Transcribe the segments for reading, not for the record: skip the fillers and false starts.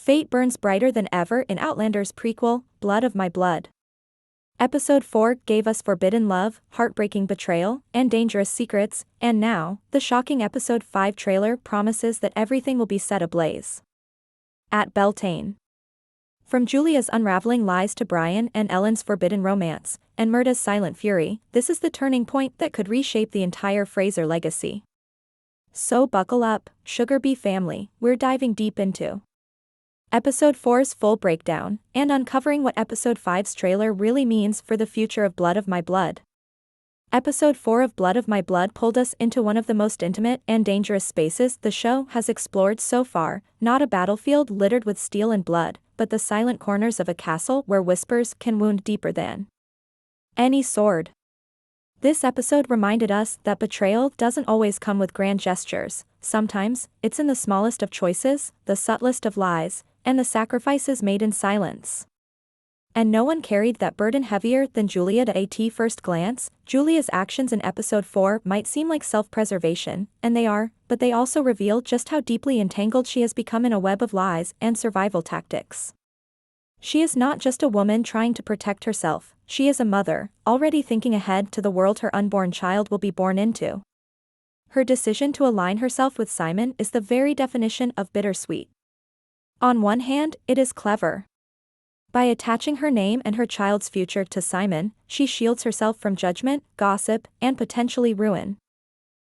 Fate burns brighter than ever in Outlander's prequel, Blood of My Blood. Episode 4 gave us forbidden love, heartbreaking betrayal, and dangerous secrets, and now, the shocking Episode 5 trailer promises that everything will be set ablaze. At Beltane. From Julia's unraveling lies to Brian and Ellen's forbidden romance, and Murtagh's silent fury, this is the turning point that could reshape the entire Fraser legacy. So buckle up, Sugar Bee family, we're diving deep into Episode 4's full breakdown, and uncovering what Episode 5's trailer really means for the future of Blood of My Blood. Episode 4 of Blood of My Blood pulled us into one of the most intimate and dangerous spaces the show has explored so far, not a battlefield littered with steel and blood, but the silent corners of a castle where whispers can wound deeper than any sword. This episode reminded us that betrayal doesn't always come with grand gestures. Sometimes, it's in the smallest of choices, the subtlest of lies, and the sacrifices made in silence. And no one carried that burden heavier than Julia at first glance. Julia's actions in Episode 4 might seem like self-preservation, and they are, but they also reveal just how deeply entangled she has become in a web of lies and survival tactics. She is not just a woman trying to protect herself, she is a mother, already thinking ahead to the world her unborn child will be born into. Her decision to align herself with Simon is the very definition of bittersweet. On one hand, it is clever. By attaching her name and her child's future to Simon, she shields herself from judgment, gossip, and potentially ruin.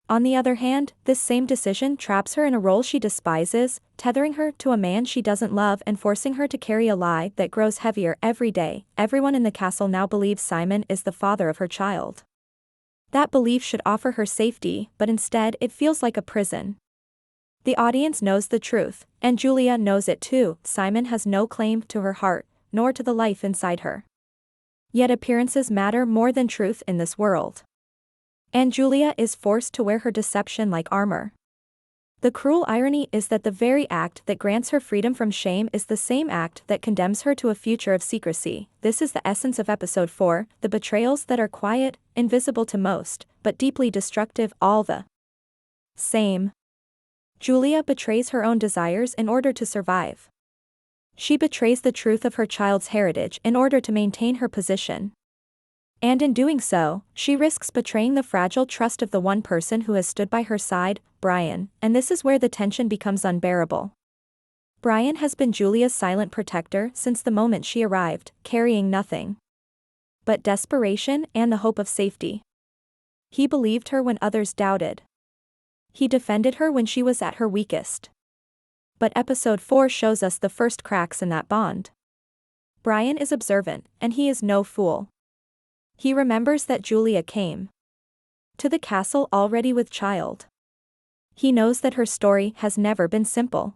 On the other hand, this same decision traps her in a role she despises, tethering her to a man she doesn't love and forcing her to carry a lie that grows heavier every day. Everyone in the castle now believes Simon is the father of her child. That belief should offer her safety, but instead it feels like a prison. The audience knows the truth, and Julia knows it too. Simon has no claim to her heart, nor to the life inside her. Yet appearances matter more than truth in this world. And Julia is forced to wear her deception like armor. The cruel irony is that the very act that grants her freedom from shame is the same act that condemns her to a future of secrecy. This is the essence of Episode 4, the betrayals that are quiet, invisible to most, but deeply destructive all the same. Julia betrays her own desires in order to survive. She betrays the truth of her child's heritage in order to maintain her position. And in doing so, she risks betraying the fragile trust of the one person who has stood by her side, Brian, and this is where the tension becomes unbearable. Brian has been Julia's silent protector since the moment she arrived, carrying nothing but desperation and the hope of safety. He believed her when others doubted. He defended her when she was at her weakest. But Episode 4 shows us the first cracks in that bond. Brian is observant, and he is no fool. He remembers that Julia came to the castle already with child. He knows that her story has never been simple.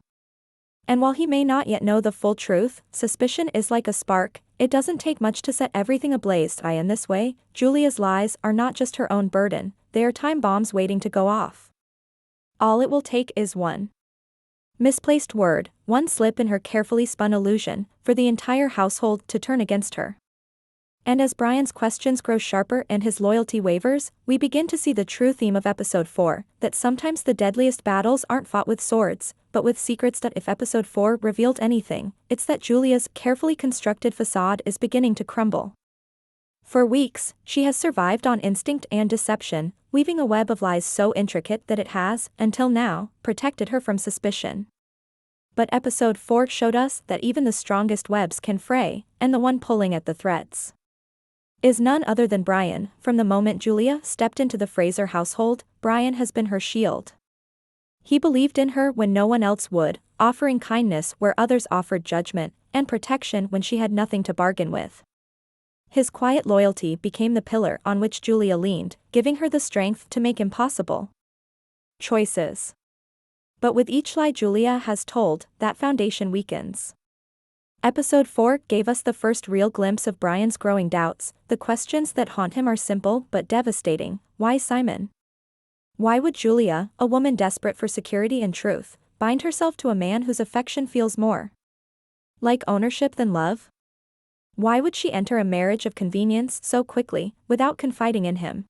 And while he may not yet know the full truth, suspicion is like a spark. It doesn't take much to set everything ablaze. In this way, Julia's lies are not just her own burden, they are time bombs waiting to go off. All it will take is one misplaced word, one slip in her carefully spun illusion, for the entire household to turn against her. And as Brian's questions grow sharper and his loyalty wavers, we begin to see the true theme of Episode 4, that sometimes the deadliest battles aren't fought with swords, but with secrets. That if Episode 4 revealed anything, it's that Julia's carefully constructed facade is beginning to crumble. For weeks, she has survived on instinct and deception, weaving a web of lies so intricate that it has, until now, protected her from suspicion. But Episode 4 showed us that even the strongest webs can fray, and the one pulling at the threads is none other than Brian. From the moment Julia stepped into the Fraser household, Brian has been her shield. He believed in her when no one else would, offering kindness where others offered judgment, and protection when she had nothing to bargain with. His quiet loyalty became the pillar on which Julia leaned, giving her the strength to make impossible choices. But with each lie Julia has told, that foundation weakens. Episode 4 gave us the first real glimpse of Brian's growing doubts. The questions that haunt him are simple but devastating. Why Simon? Why would Julia, a woman desperate for security and truth, bind herself to a man whose affection feels more like ownership than love? Why would she enter a marriage of convenience so quickly, without confiding in him?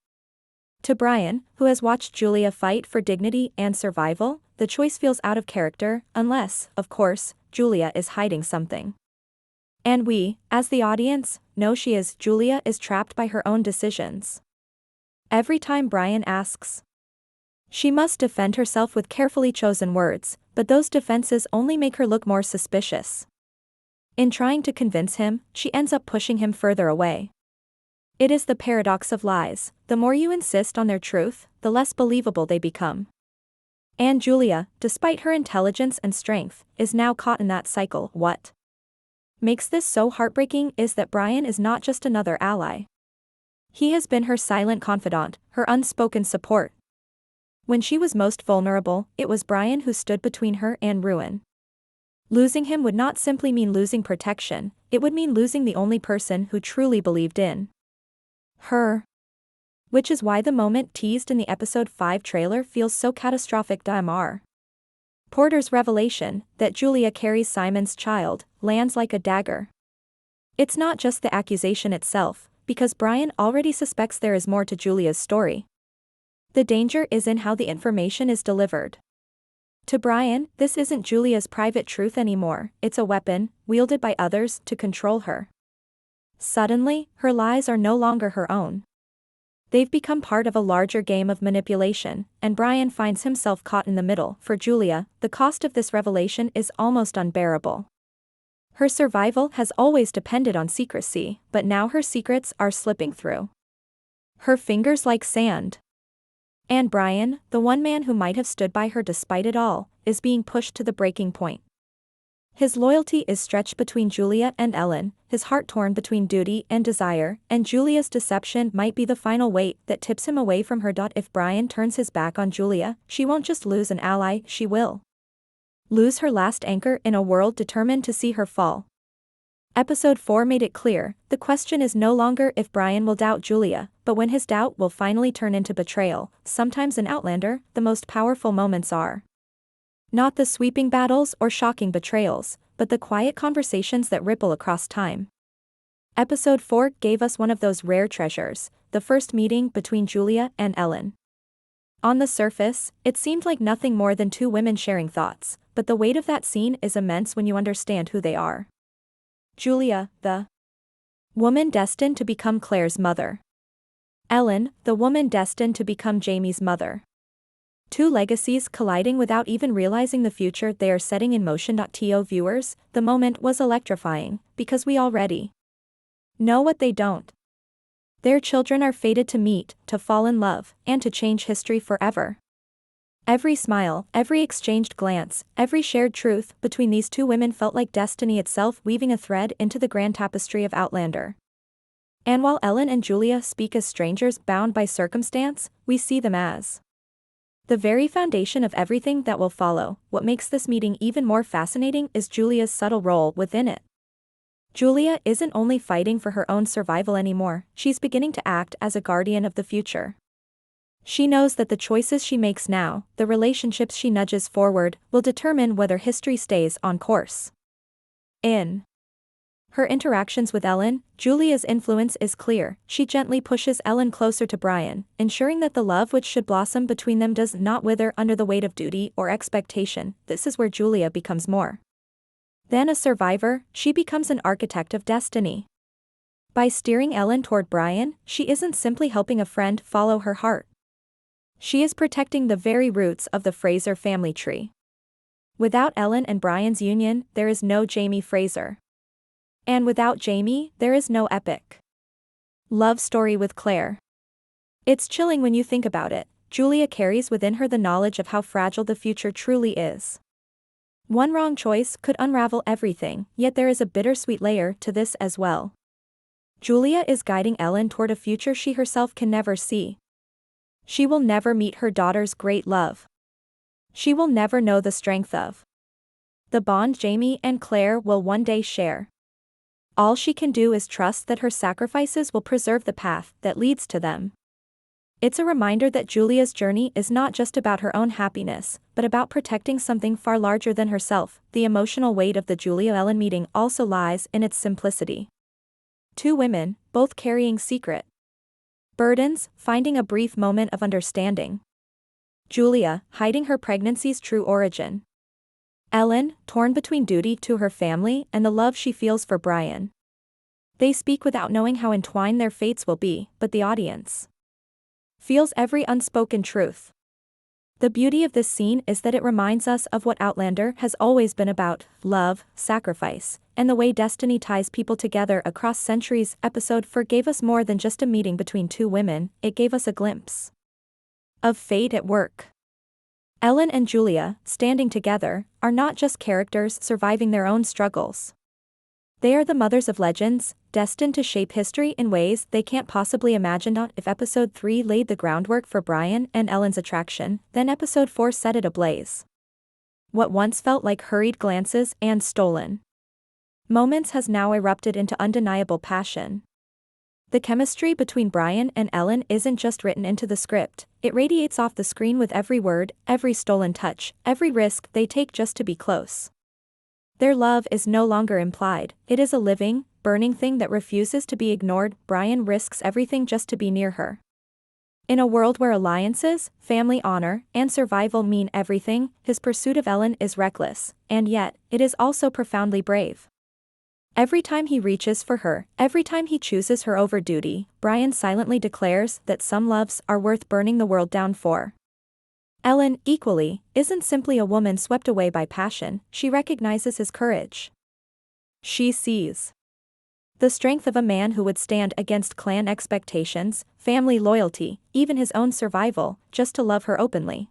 To Brian, who has watched Julia fight for dignity and survival, the choice feels out of character, unless, of course, Julia is hiding something. And we, as the audience, know Julia is trapped by her own decisions. Every time Brian asks, she must defend herself with carefully chosen words, but those defenses only make her look more suspicious. In trying to convince him, she ends up pushing him further away. It is the paradox of lies: the more you insist on their truth, the less believable they become. And Julia, despite her intelligence and strength, is now caught in that cycle. What makes this so heartbreaking is that Brian is not just another ally. He has been her silent confidant, her unspoken support. When she was most vulnerable, it was Brian who stood between her and ruin. Losing him would not simply mean losing protection, it would mean losing the only person who truly believed in her. Which is why the moment teased in the episode 5 trailer feels so catastrophic. Mr. Porter's revelation, that Julia carries Simon's child, lands like a dagger. It's not just the accusation itself, because Brian already suspects there is more to Julia's story. The danger is in how the information is delivered. To Brian, this isn't Julia's private truth anymore, it's a weapon, wielded by others, to control her. Suddenly, her lies are no longer her own. They've become part of a larger game of manipulation, and Brian finds himself caught in the middle. For Julia, the cost of this revelation is almost unbearable. Her survival has always depended on secrecy, but now her secrets are slipping through her fingers like sand. And Brian, the one man who might have stood by her despite it all, is being pushed to the breaking point. His loyalty is stretched between Julia and Ellen, his heart torn between duty and desire, and Julia's deception might be the final weight that tips him away from her. If Brian turns his back on Julia, she won't just lose an ally, she will lose her last anchor in a world determined to see her fall. Episode 4 made it clear, the question is no longer if Brian will doubt Julia, but when his doubt will finally turn into betrayal. Sometimes in Outlander, the most powerful moments are not the sweeping battles or shocking betrayals, but the quiet conversations that ripple across time. Episode 4 gave us one of those rare treasures, the first meeting between Julia and Ellen. On the surface, it seemed like nothing more than two women sharing thoughts, but the weight of that scene is immense when you understand who they are. Julia, the woman destined to become Claire's mother. Ellen, the woman destined to become Jamie's mother. Two legacies colliding without even realizing the future they are setting in motion. To viewers, the moment was electrifying, because we already know what they don't. Their children are fated to meet, to fall in love, and to change history forever. Every smile, every exchanged glance, every shared truth between these two women felt like destiny itself weaving a thread into the grand tapestry of Outlander. And while Ellen and Julia speak as strangers bound by circumstance, we see them as the very foundation of everything that will follow. What makes this meeting even more fascinating is Julia's subtle role within it. Julia isn't only fighting for her own survival anymore, she's beginning to act as a guardian of the future. She knows that the choices she makes now, the relationships she nudges forward, will determine whether history stays on course. In her interactions with Ellen, Julia's influence is clear. She gently pushes Ellen closer to Brian, ensuring that the love which should blossom between them does not wither under the weight of duty or expectation. This is where Julia becomes more than a survivor, she becomes an architect of destiny. By steering Ellen toward Brian, she isn't simply helping a friend follow her heart. She is protecting the very roots of the Fraser family tree. Without Ellen and Brian's union, there is no Jamie Fraser. And without Jamie, there is no epic love story with Claire. It's chilling when you think about it. Julia carries within her the knowledge of how fragile the future truly is. One wrong choice could unravel everything, yet there is a bittersweet layer to this as well. Julia is guiding Ellen toward a future she herself can never see. She will never meet her daughter's great love. She will never know the strength of the bond Jamie and Claire will one day share. All she can do is trust that her sacrifices will preserve the path that leads to them. It's a reminder that Julia's journey is not just about her own happiness, but about protecting something far larger than herself. The emotional weight of the Julia-Ellen meeting also lies in its simplicity. Two women, both carrying secret Burdens, finding a brief moment of understanding. Julia, hiding her pregnancy's true origin. Ellen, torn between duty to her family and the love she feels for Brian. They speak without knowing how entwined their fates will be, but the audience feels every unspoken truth. The beauty of this scene is that it reminds us of what Outlander has always been about: love, sacrifice, and the way destiny ties people together across centuries. Episode 4 gave us more than just a meeting between two women, it gave us a glimpse of fate at work. Ellen and Julia, standing together, are not just characters surviving their own struggles. They are the mothers of legends, destined to shape history in ways they can't possibly imagine. If episode 3 laid the groundwork for Brian and Ellen's attraction, then episode 4 set it ablaze. What once felt like hurried glances and stolen moments has now erupted into undeniable passion. The chemistry between Brian and Ellen isn't just written into the script, it radiates off the screen with every word, every stolen touch, every risk they take just to be close. Their love is no longer implied, it is a living, burning thing that refuses to be ignored. Brian risks everything just to be near her. In a world where alliances, family honor, and survival mean everything, his pursuit of Ellen is reckless, and yet, it is also profoundly brave. Every time he reaches for her, every time he chooses her over duty, Brian silently declares that some loves are worth burning the world down for. Ellen, equally, isn't simply a woman swept away by passion, she recognizes his courage. She sees the strength of a man who would stand against clan expectations, family loyalty, even his own survival, just to love her openly.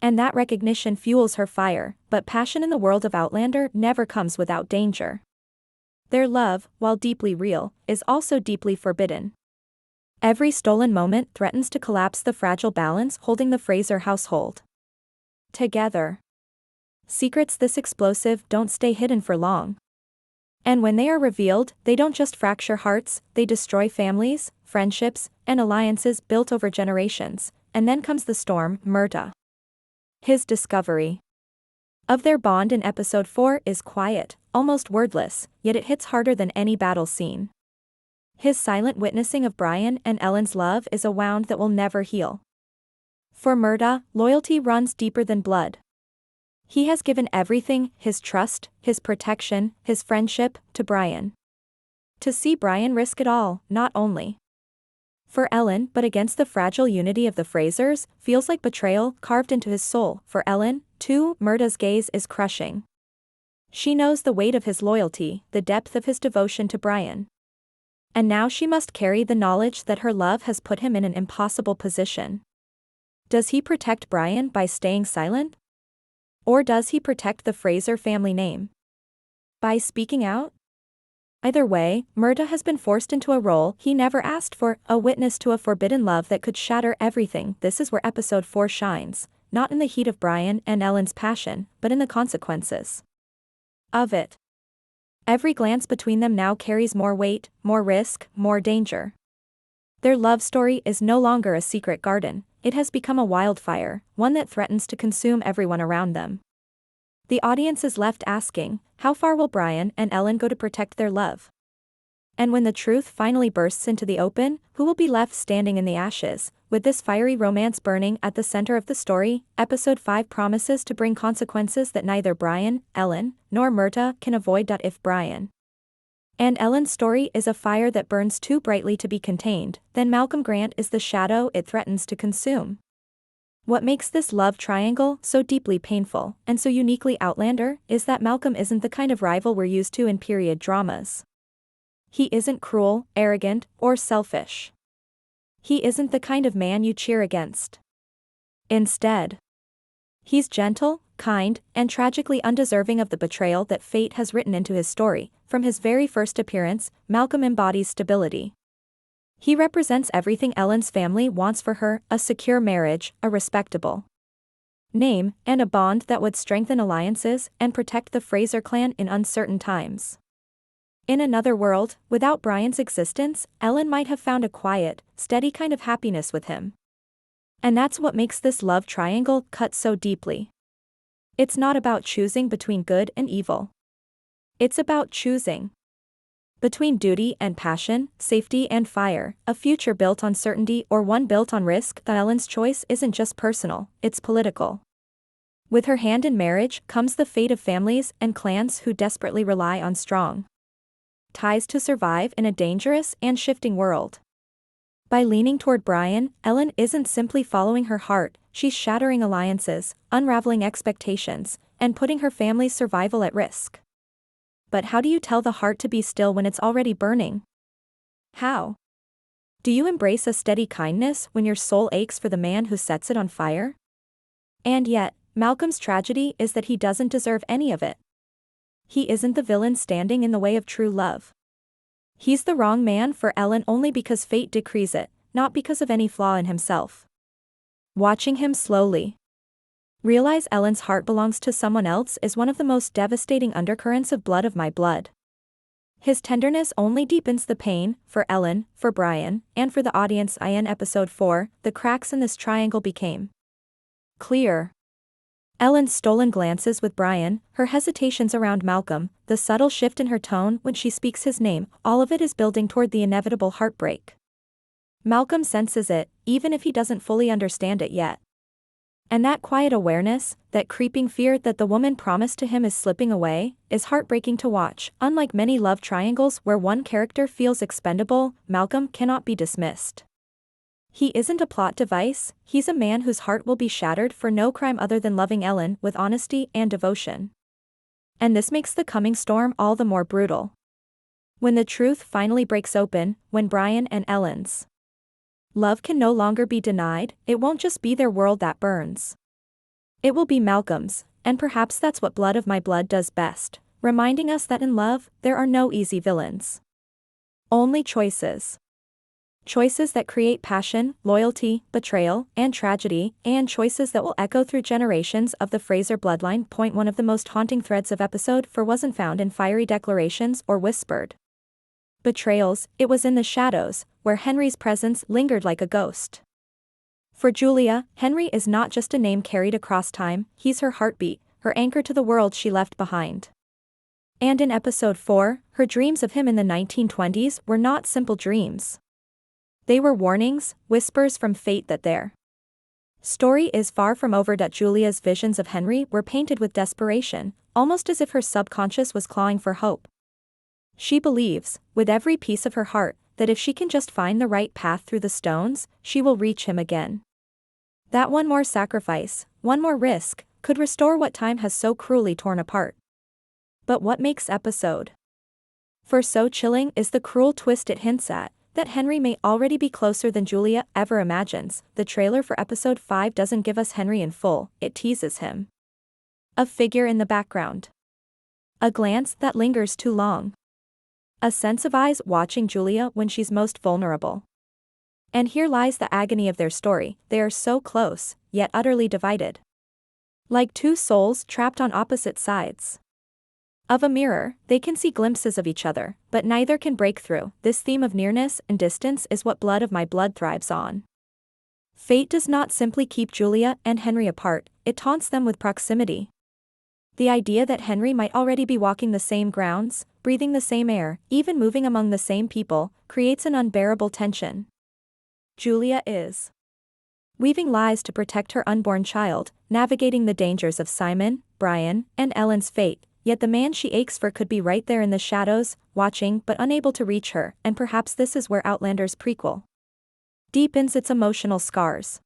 And that recognition fuels her fire, but passion in the world of Outlander never comes without danger. Their love, while deeply real, is also deeply forbidden. Every stolen moment threatens to collapse the fragile balance holding the Fraser household together. Secrets this explosive don't stay hidden for long. And when they are revealed, they don't just fracture hearts, they destroy families, friendships, and alliances built over generations. And then comes the storm, Murtagh. His discovery of their bond in episode 4 is quiet, almost wordless, yet it hits harder than any battle scene. His silent witnessing of Brian and Ellen's love is a wound that will never heal. For Murtagh, loyalty runs deeper than blood. He has given everything, his trust, his protection, his friendship, to Brian. To see Brian risk it all, not only for Ellen but against the fragile unity of the Frasers, feels like betrayal carved into his soul. For Ellen, too, Murtagh's gaze is crushing. She knows the weight of his loyalty, the depth of his devotion to Brian. And now she must carry the knowledge that her love has put him in an impossible position. Does he protect Brian by staying silent? Or does he protect the Fraser family name by speaking out? Either way, Murtagh has been forced into a role he never asked for, a witness to a forbidden love that could shatter everything. This is where episode 4 shines, not in the heat of Brian and Ellen's passion, but in the consequences of it. Every glance between them now carries more weight, more risk, more danger. Their love story is no longer a secret garden, it has become a wildfire, one that threatens to consume everyone around them. The audience is left asking, how far will Brian and Ellen go to protect their love? And when the truth finally bursts into the open, who will be left standing in the ashes? With this fiery romance burning at the center of the story, episode 5 promises to bring consequences that neither Brian, Ellen, nor Murtagh can avoid. If Brian and Ellen's story is a fire that burns too brightly to be contained, then Malcolm Grant is the shadow it threatens to consume. What makes this love triangle so deeply painful, and so uniquely Outlander, is that Malcolm isn't the kind of rival we're used to in period dramas. He isn't cruel, arrogant, or selfish. He isn't the kind of man you cheer against. Instead, he's gentle, kind, and tragically undeserving of the betrayal that fate has written into his story. From his very first appearance, Malcolm embodies stability. He represents everything Ellen's family wants for her: a secure marriage, a respectable name, and a bond that would strengthen alliances and protect the Fraser clan in uncertain times. In another world, without Brian's existence, Ellen might have found a quiet, steady kind of happiness with him. And that's what makes this love triangle cut so deeply. It's not about choosing between good and evil. It's about choosing Between duty and passion, safety and fire, a future built on certainty or one built on risk, Ellen's choice isn't just personal, it's political. With her hand in marriage comes the fate of families and clans who desperately rely on strong ties to survive in a dangerous and shifting world. By leaning toward Brian, Ellen isn't simply following her heart, she's shattering alliances, unraveling expectations, and putting her family's survival at risk. But how do you tell the heart to be still when it's already burning? How? Do you embrace a steady kindness when your soul aches for the man who sets it on fire? And yet, Malcolm's tragedy is that he doesn't deserve any of it. He isn't the villain standing in the way of true love. He's the wrong man for Ellen only because fate decrees it, not because of any flaw in himself. Watching him slowly realize Ellen's heart belongs to someone else is one of the most devastating undercurrents of Blood of My Blood. His tenderness only deepens the pain, for Ellen, for Brian, and for the audience. In episode 4, the cracks in this triangle became clear. Ellen's stolen glances with Brian, her hesitations around Malcolm, the subtle shift in her tone when she speaks his name, all of it is building toward the inevitable heartbreak. Malcolm senses it, even if he doesn't fully understand it yet. And that quiet awareness, that creeping fear that the woman promised to him is slipping away, is heartbreaking to watch. Unlike many love triangles where one character feels expendable, Malcolm cannot be dismissed. He isn't a plot device, he's a man whose heart will be shattered for no crime other than loving Ellen with honesty and devotion. And this makes the coming storm all the more brutal. When the truth finally breaks open, when Brian and Ellen's love can no longer be denied, it won't just be their world that burns. It will be Malcolm's, and perhaps that's what Blood of My Blood does best, reminding us that in love, there are no easy villains. Only choices. Choices that create passion, loyalty, betrayal, and tragedy, and choices that will echo through generations of the Fraser bloodline. One of the most haunting threads of episode 4 wasn't found in fiery declarations or whispered betrayals, it was in the shadows, where Henry's presence lingered like a ghost. For Julia, Henry is not just a name carried across time, he's her heartbeat, her anchor to the world she left behind. And in episode 4, her dreams of him in the 1920s were not simple dreams. They were warnings, whispers from fate that their story is far from over. Julia's visions of Henry were painted with desperation, almost as if her subconscious was clawing for hope. She believes, with every piece of her heart, that if she can just find the right path through the stones, she will reach him again. That one more sacrifice, one more risk, could restore what time has so cruelly torn apart. But what makes episode 4 so chilling is the cruel twist it hints at, that Henry may already be closer than Julia ever imagines. The trailer for episode 5 doesn't give us Henry in full, it teases him. A figure in the background. A glance that lingers too long. A sense of eyes watching Julia when she's most vulnerable. And here lies the agony of their story, they are so close, yet utterly divided. Like two souls trapped on opposite sides of a mirror, they can see glimpses of each other, but neither can break through. This theme of nearness and distance is what Blood of My Blood thrives on. Fate does not simply keep Julia and Henry apart, it taunts them with proximity. The idea that Henry might already be walking the same grounds, breathing the same air, even moving among the same people, creates an unbearable tension. Julia is weaving lies to protect her unborn child, navigating the dangers of Simon, Brian, and Ellen's fate, yet the man she aches for could be right there in the shadows, watching but unable to reach her, and perhaps this is where Outlander's prequel deepens its emotional scars.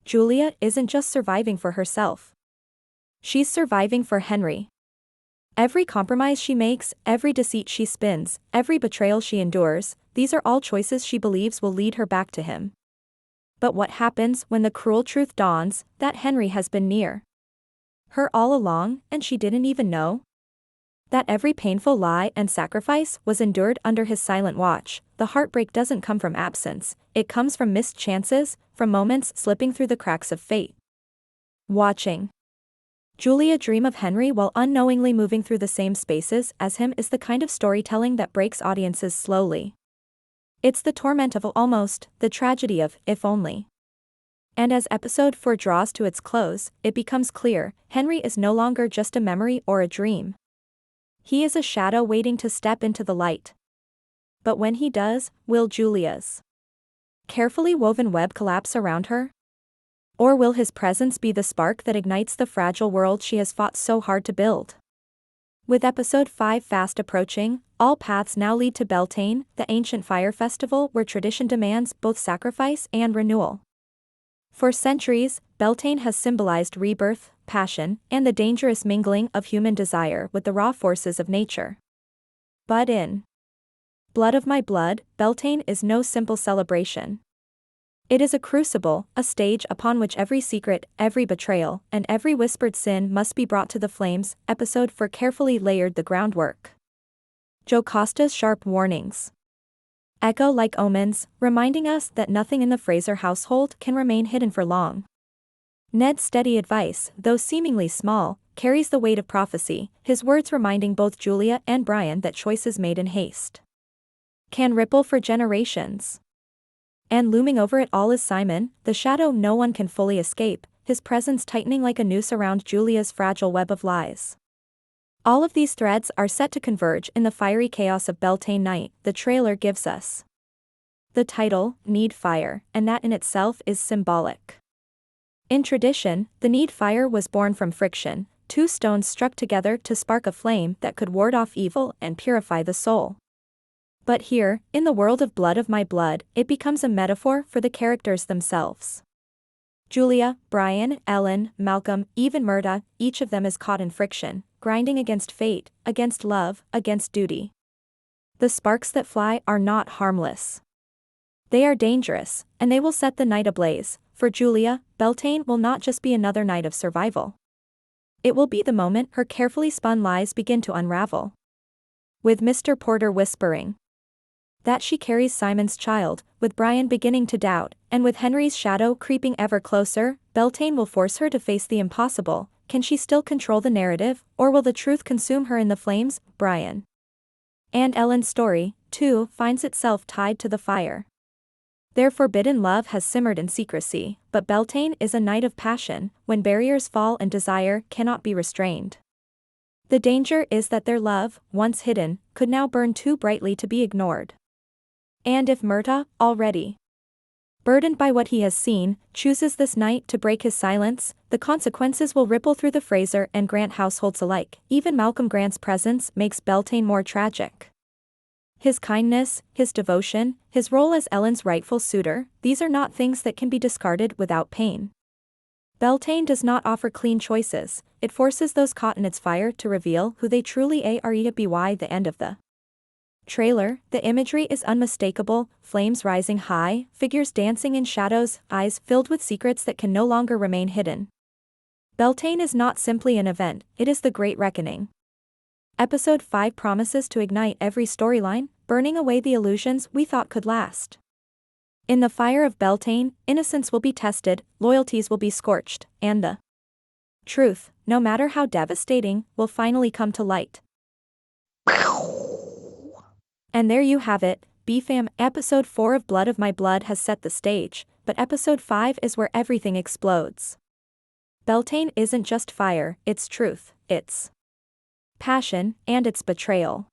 Julia isn't just surviving for herself. She's surviving for Henry. Every compromise she makes, every deceit she spins, every betrayal she endures, these are all choices she believes will lead her back to him. But what happens when the cruel truth dawns, that Henry has been near her all along, and she didn't even know? That every painful lie and sacrifice was endured under his silent watch. The heartbreak doesn't come from absence, it comes from missed chances, from moments slipping through the cracks of fate. Watching Julia dream of Henry while unknowingly moving through the same spaces as him is the kind of storytelling that breaks audiences slowly. It's the torment of almost, the tragedy of, if only. And as episode 4 draws to its close, it becomes clear, Henry is no longer just a memory or a dream. He is a shadow waiting to step into the light. But when he does, will Julia's carefully woven web collapse around her? Or will his presence be the spark that ignites the fragile world she has fought so hard to build? With episode 5 fast approaching, all paths now lead to Beltane, the ancient fire festival where tradition demands both sacrifice and renewal. For centuries, Beltane has symbolized rebirth, passion, and the dangerous mingling of human desire with the raw forces of nature. But in Blood of My Blood, Beltane is no simple celebration. It is a crucible, a stage upon which every secret, every betrayal, and every whispered sin must be brought to the flames. Episode 4 carefully layered the groundwork. Jocasta's sharp warnings echo like omens, reminding us that nothing in the Fraser household can remain hidden for long. Ned's steady advice, though seemingly small, carries the weight of prophecy, his words reminding both Julia and Brian that choices made in haste can ripple for generations. And looming over it all is Simon, the shadow no one can fully escape, his presence tightening like a noose around Julia's fragile web of lies. All of these threads are set to converge in the fiery chaos of Beltane Night. The trailer gives us the title, Need Fire, and that in itself is symbolic. In tradition, the need fire was born from friction, two stones struck together to spark a flame that could ward off evil and purify the soul. But here, in the world of Blood of My Blood, it becomes a metaphor for the characters themselves. Julia, Brian, Ellen, Malcolm, even Murtagh, each of them is caught in friction, grinding against fate, against love, against duty. The sparks that fly are not harmless. They are dangerous, and they will set the night ablaze. For Julia, Beltane will not just be another night of survival. It will be the moment her carefully spun lies begin to unravel. With Mr. Porter whispering that she carries Simon's child, with Brian beginning to doubt, and with Henry's shadow creeping ever closer, Beltane will force her to face the impossible. Can she still control the narrative, or will the truth consume her in the flames? Brian and Ellen's story, too, finds itself tied to the fire. Their forbidden love has simmered in secrecy, but Beltane is a night of passion, when barriers fall and desire cannot be restrained. The danger is that their love, once hidden, could now burn too brightly to be ignored. And if Murtagh, already burdened by what he has seen, chooses this night to break his silence, the consequences will ripple through the Fraser and Grant households alike. Even Malcolm Grant's presence makes Beltane more tragic. His kindness, his devotion, his role as Ellen's rightful suitor, these are not things that can be discarded without pain. Beltane does not offer clean choices, it forces those caught in its fire to reveal who they truly are. By the end of the trailer, the imagery is unmistakable, flames rising high, figures dancing in shadows, eyes filled with secrets that can no longer remain hidden. Beltane is not simply an event, it is the Great Reckoning. Episode 5 promises to ignite every storyline, burning away the illusions we thought could last. In the fire of Beltane, innocence will be tested, loyalties will be scorched, and the truth, no matter how devastating, will finally come to light. And there you have it, BFAM. Episode 4 of Blood of My Blood has set the stage, but episode 5 is where everything explodes. Beltane isn't just fire, it's truth, it's passion, and it's betrayal.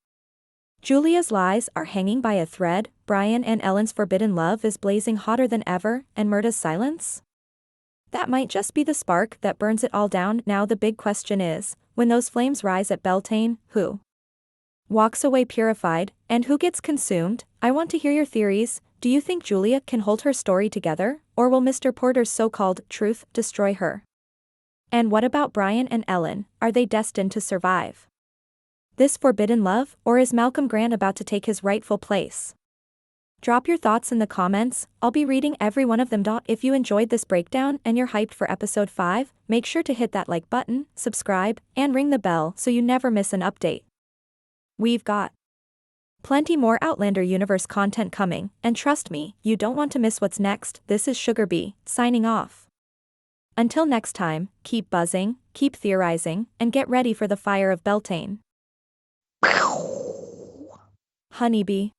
Julia's lies are hanging by a thread, Brian and Ellen's forbidden love is blazing hotter than ever, and Murtagh's silence? That might just be the spark that burns it all down. Now the big question is, when those flames rise at Beltane, who walks away purified, and who gets consumed? I want to hear your theories. Do you think Julia can hold her story together, or will Mr. Porter's so-called truth destroy her? And what about Brian and Ellen, are they destined to survive this forbidden love, or is Malcolm Grant about to take his rightful place? Drop your thoughts in the comments, I'll be reading every one of them. If you enjoyed this breakdown and you're hyped for episode 5, make sure to hit that like button, subscribe, and ring the bell so you never miss an update. We've got plenty more Outlander universe content coming, and trust me, you don't want to miss what's next. This is Sugar Bee, signing off. Until next time, keep buzzing, keep theorizing, and get ready for the fire of Beltane. Honeybee.